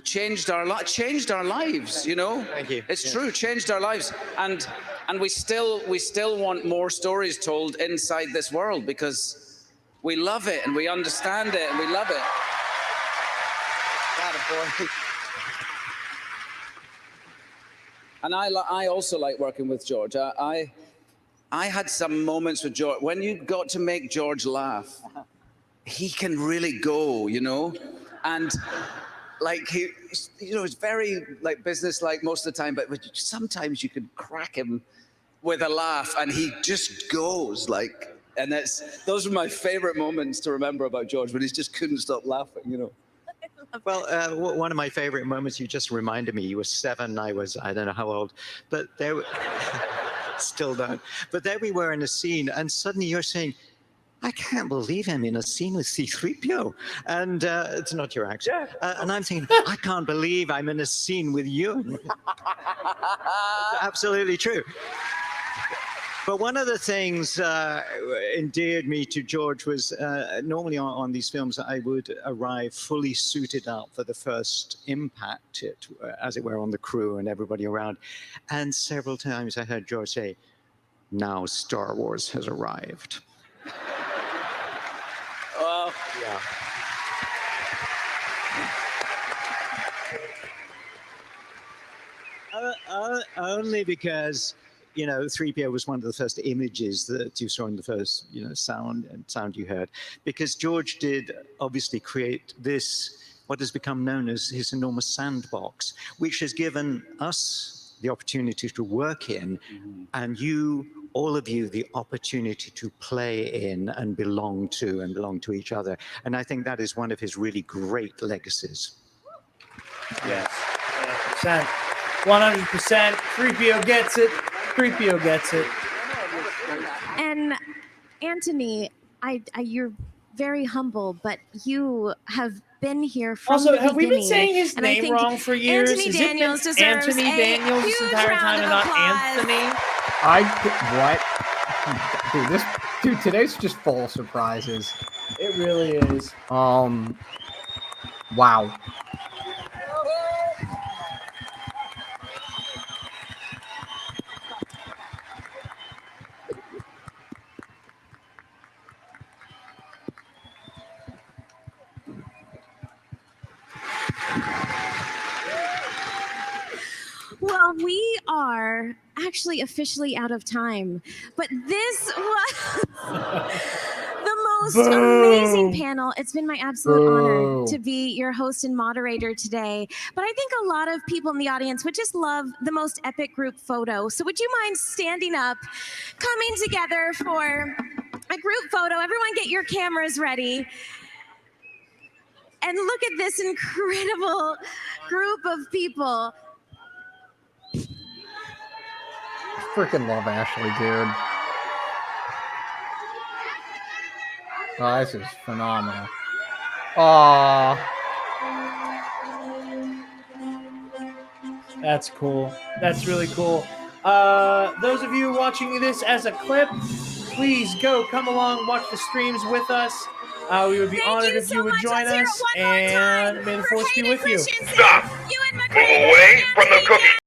changed our lives. You know, Thank you. It's true, changed our lives, and we still want more stories told inside this world because we love it and we understand it and we love it. Attaboy. And I also like working with George. I had some moments with George. When you got to make George laugh, he can really go, you know? And like he, you know, it's very like business-like most of the time, but sometimes you can crack him with a laugh and he just goes like, and those are my favorite moments to remember about George, when he just couldn't stop laughing, you know? Well, one of my favorite moments, you just reminded me, you were 7, I don't know how old, but there, still don't. But there we were in a scene, and suddenly you're saying, I can't believe I'm in a scene with C-3PO. And it's not your accent. And I'm thinking, I can't believe I'm in a scene with you. Absolutely true. But one of the things endeared me to George was normally on these films, I would arrive fully suited up for the first impact, as it were, on the crew and everybody around. And several times I heard George say, now Star Wars has arrived. Well, yeah. Only because, you know, 3PO was one of the first images that you saw in the first, you know, sound you heard. Because George did obviously create this, what has become known as his enormous sandbox, which has given us the opportunity to work in, and all of you, the opportunity to play in and belong to each other. And I think that is one of his really great legacies. Yes, 100%. 100%. 3PO gets it. 3PO gets it. And Anthony, you're very humble, but you have been here from Also, the have we beginning. been saying his and I name think wrong for years? Anthony Has it been Daniels deserves Anthony a Daniels this huge entire round time and of not applause. Anthony? What? Dude, today's just full of surprises. It really is. Wow. Well, we are actually officially out of time, but this was the most amazing panel. It's been my absolute honor to be your host and moderator today. But I think a lot of people in the audience would just love the most epic group photo. So would you mind standing up, coming together for a group photo? Everyone get your cameras ready. And look at this incredible group of people. Freaking love Ashley, dude. Oh, this is phenomenal. That's cool. That's really cool. Those of you watching this as a clip, please come along, watch the streams with us. We would be honored if you would join us, and may the force be with you. Stop! Move away from the cookie.